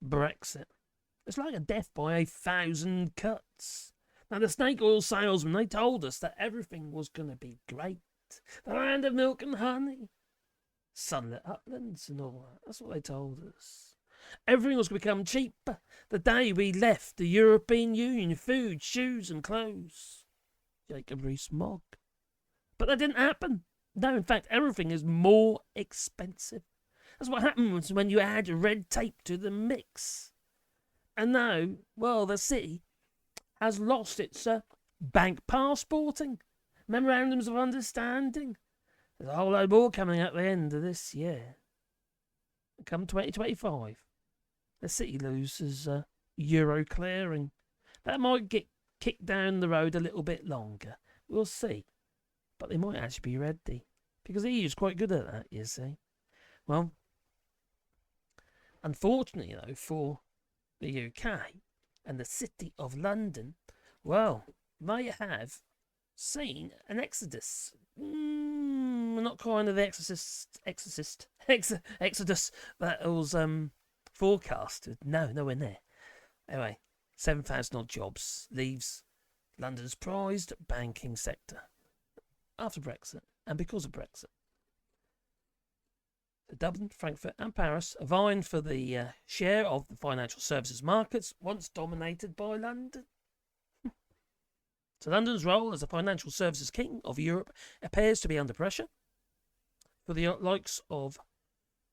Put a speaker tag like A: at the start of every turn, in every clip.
A: Brexit. It's like a death by 1,000 cuts. Now, the snake oil salesmen, they told us that everything was going to be great. The land of milk and honey. Sunlit uplands and all that. That's what they told us. Everything was going to become cheaper the day we left the European Union. Food, shoes and clothes. Jacob Rees-Mogg. But that didn't happen. No, in fact, everything is more expensive. That's what happens when you add red tape to the mix. And now, well, the city has lost its bank passporting, memorandums of understanding. There's a whole load more coming at the end of this year. Come 2025, the city loses euro clearing. That might get kicked down the road a little bit longer. We'll see. But they might actually be ready. Because the EU's quite good at that, you see. Well, unfortunately, though, for the UK and the City of London, well, they have seen an exodus. Not kind of the exodus that was forecasted. No, nowhere near. Anyway, 7,000 odd jobs leaves London's prized banking sector after Brexit and because of Brexit. Dublin, Frankfurt and Paris are vying for the share of the financial services markets once dominated by London. So London's role as the financial services king of Europe appears to be under pressure for the likes of,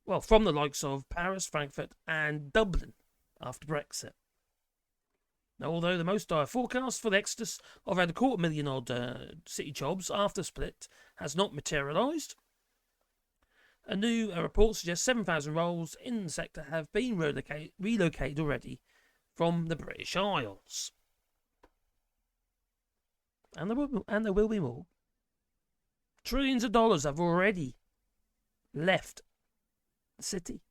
A: well, from the likes of Paris, Frankfurt and Dublin after Brexit. Now, although the most dire forecast for the exodus of around 250,000 odd city jobs after split has not materialised, a new report suggests 7,000 roles in the sector have been relocated already from the British Isles. And there will be more. Trillions of dollars have already left the city.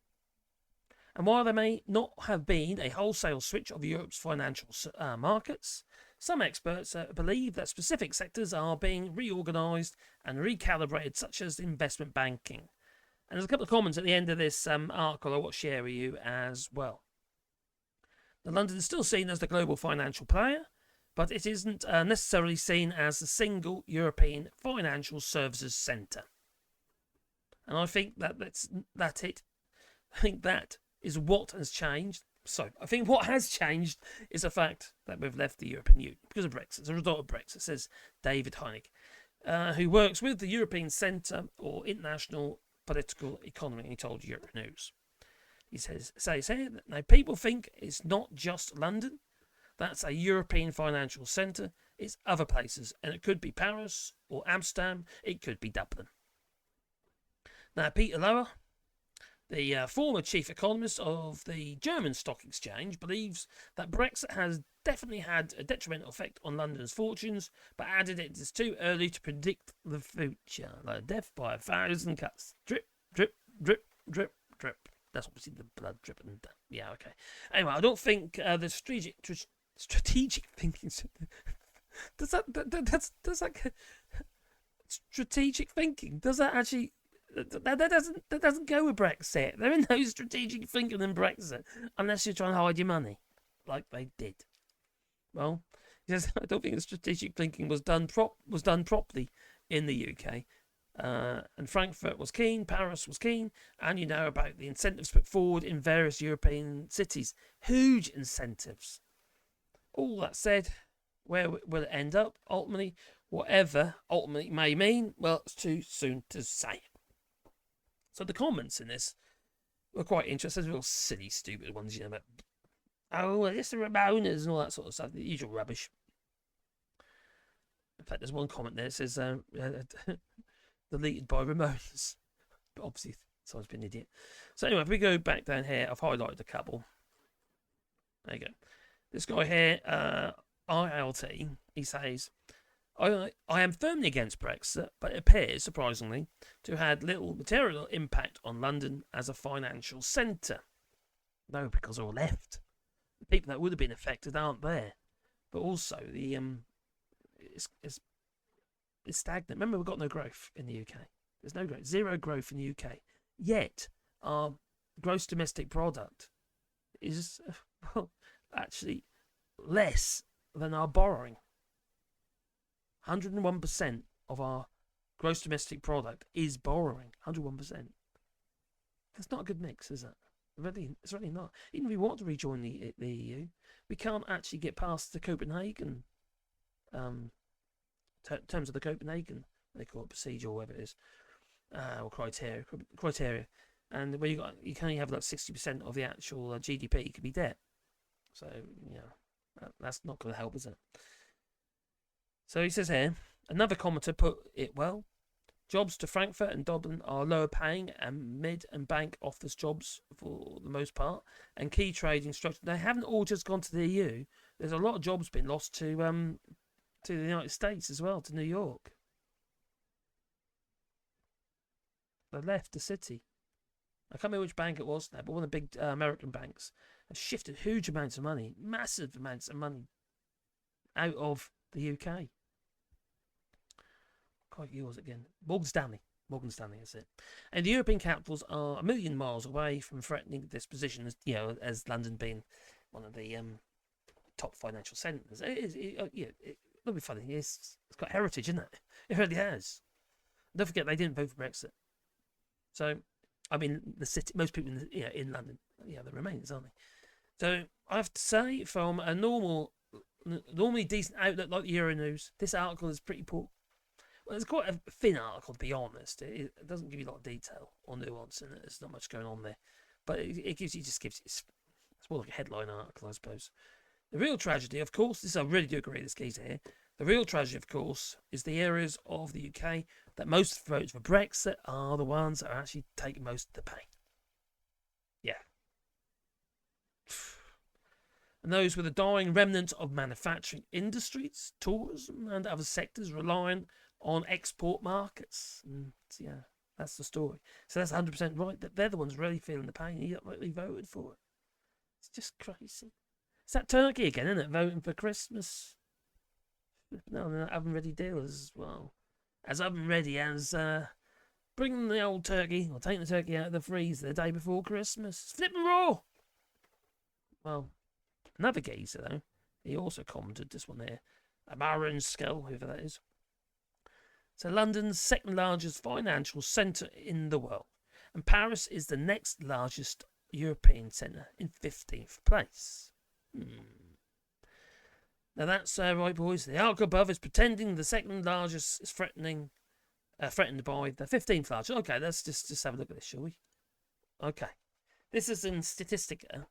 A: And while there may not have been a wholesale switch of Europe's financial markets, some experts believe that specific sectors are being reorganised and recalibrated, such as investment banking. And there's a couple of comments at the end of this article I want to share with you as well. Now, London is still seen as the global financial player, but it isn't necessarily seen as the single European financial services centre. And I think that's it. I think that is what has changed. So, I think what has changed is the fact that we've left the European Union because of Brexit. As a result of Brexit, says David Henig, who works with the European Centre or International Political Economy, and he told Europe News. He says here that now people think it's not just London. That's a European financial centre. It's other places, and it could be Paris or Amsterdam. It could be Dublin. Now, Peter Lower, the former chief economist of the German Stock Exchange, believes that Brexit has definitely had a detrimental effect on London's fortunes, but added it is too early to predict the future. Like death by 1,000 cuts. Drip, drip, drip, drip, drip. That's obviously the blood dripping. Yeah, okay. Anyway, I don't think the strategic thinking. Does that strategic thinking? Does that actually? That doesn't go with Brexit. There is no strategic thinking in Brexit unless you're trying to hide your money, like they did. Well, he says, I don't think the strategic thinking was done properly in the UK. And Frankfurt was keen, Paris was keen, and you know about the incentives put forward in various European cities. Huge incentives. All that said, where will it end up? Ultimately, whatever ultimately may mean, well, it's too soon to say. So the comments in this were quite interesting. Real silly, stupid ones, you know, about, oh, it's the Ramonas and all that sort of stuff. The usual rubbish. In fact, there's one comment there that says, deleted by Ramonas. But obviously, someone's been an idiot. So anyway, if we go back down here, I've highlighted a couple. There you go. This guy here, ILT, he says, I am firmly against Brexit, but it appears, surprisingly, to have had little material impact on London as a financial centre. No, because they're all left. The people that would have been affected aren't there. But also, it's stagnant. Remember, we've got no growth in the UK. There's no growth. Zero growth in the UK. Yet, our gross domestic product is, well, actually less than our borrowing. 101% of our gross domestic product is borrowing. 101%. That's not a good mix, is it? It's really not. Even if we want to rejoin the EU, we can't actually get past the Copenhagen terms of the Copenhagen, they call it procedure or whatever it is, or criteria, and where you can only have like 60% of the actual GDP could be debt. So that's not going to help, is it? So he says here, another commenter put it well. Jobs to Frankfurt and Dublin are lower paying, and mid and bank offers jobs for the most part, and key trading structure. They haven't all just gone to the EU. There's a lot of jobs been lost to the United States as well, to New York. They left the city. I can't remember which bank it was now, but one of the big American banks has shifted huge amounts of money, massive amounts of money, out of the UK. Quite yours again. Morgan Stanley, is it? And the European capitals are a million miles away from threatening this position, as London being one of the top financial centres. It'll be funny. It's got heritage, isn't it? It really has. Don't forget they didn't vote for Brexit. So, I mean, the city, most people in London, the Remainers, aren't they? So I have to say, from a normally decent outlet like the Euronews, this article is pretty poor. Well, it's quite a thin article, to be honest. It doesn't give you a lot of detail or nuance in it. There's not much going on there. But it's more like a headline article, I suppose. The real tragedy, of course, I really do agree with this geezer here. The real tragedy, of course, is the areas of the UK that most votes for Brexit are the ones that are actually taking most of the pain. Yeah. And those with a dying remnant of manufacturing industries, tourism, and other sectors relying on export markets. Yeah, that's the story. So that's 100% right. That they're the ones really feeling the pain. You really voted for it. It's just crazy. It's that Turkey again, isn't it? Voting for Christmas. No, they're not oven-ready dealers as well. As oven-ready as bringing the old turkey, or taking the turkey out of the freezer the day before Christmas. Flipping raw! Well, another geezer, though, he also commented, this one here, Amaran Skell, whoever that is. So London's second largest financial centre in the world, and Paris is the next largest European centre in 15th place. Now that's right, boys. The article above is pretending the second largest is threatened by the 15th largest. Okay, let's just have a look at this, shall we? Okay, this is in Statistica,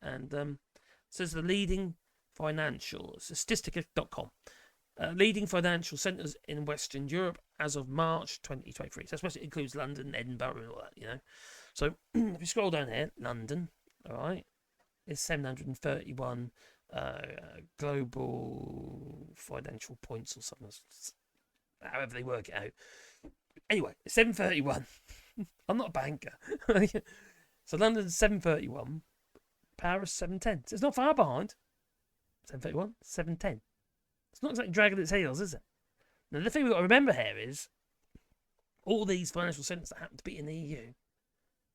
A: and says the leading financial Statistica.com. Leading financial centres in Western Europe as of March 2023. So I suppose it includes London, Edinburgh, and all that, So if you scroll down here, London, all right, is 731 global financial points or something, however they work it out. Anyway, 731. I'm not a banker. So London's 731, Paris 710. So it's not far behind. 731, 710. It's not exactly dragging its heels, is it? Now, the thing we've got to remember here is all these financial centres that happen to be in the EU,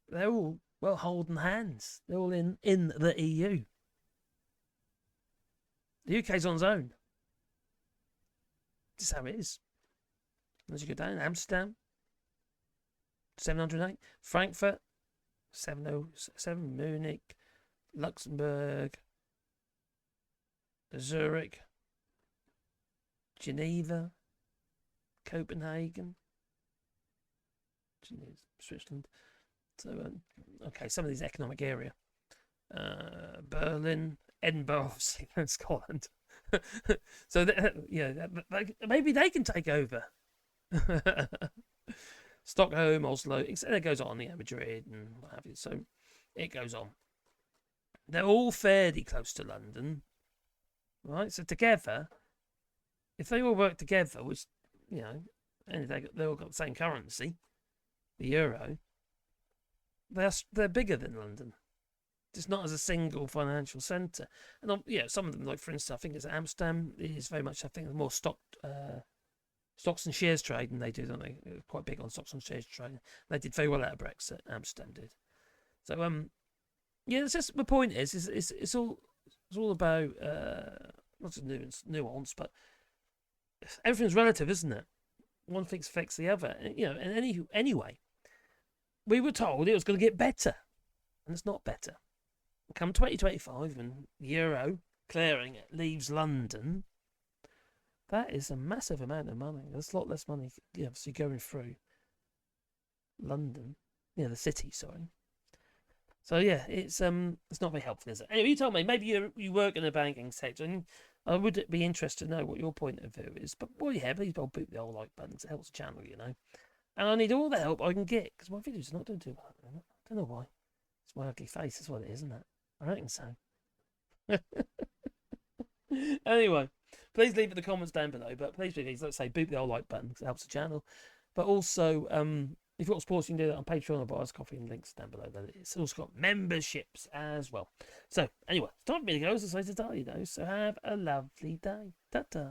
A: they're all, well, holding hands. They're all in the EU. The UK's on its own. This is how it is. As you go down, Amsterdam, 708. Frankfurt, 707. Munich, Luxembourg, Zurich, Geneva, Copenhagen, Switzerland. So, okay, some of these economic area. Berlin, Edinburgh, obviously, and Scotland. So, maybe they can take over. Stockholm, Oslo, it goes on, Madrid and what have you. So, it goes on. They're all fairly close to London, right? So, together, if they all work together, which, and they all got the same currency, the euro, they're bigger than London. Just not as a single financial centre. And some of them, like for instance, I think it's Amsterdam, is very much, I think, more stocks and shares trading they do, don't they? They're quite big on stocks and shares trading. They did very well out of Brexit, Amsterdam did. So, Yeah, it's just the point is it's all about not just nuance, but everything's relative, isn't it? One thing affects the other. And anyway, we were told it was going to get better, and it's not better. Come 2025, when Euro clearing leaves London, that is a massive amount of money. There's a lot less money, obviously going through London, the city. Sorry. So yeah, it's not very helpful, is it? Anyway, you told me maybe you work in the banking sector, and I would be interested to know what your point of view is. But please boot the old like buttons. It helps the channel, And I need all the help I can get because my videos are not doing too well at the moment. I don't know why. It's my ugly face. That's what it is, isn't it? I reckon so. Anyway, please leave it in the comments down below. But please, let's say boot the old like button because it helps the channel. But also, if you've got sports, you can do that on Patreon or buy us coffee, and links down below. It's also got memberships as well. So, anyway, it's time for me to go, as I say to tell you, though. So, have a lovely day. Ta-ta.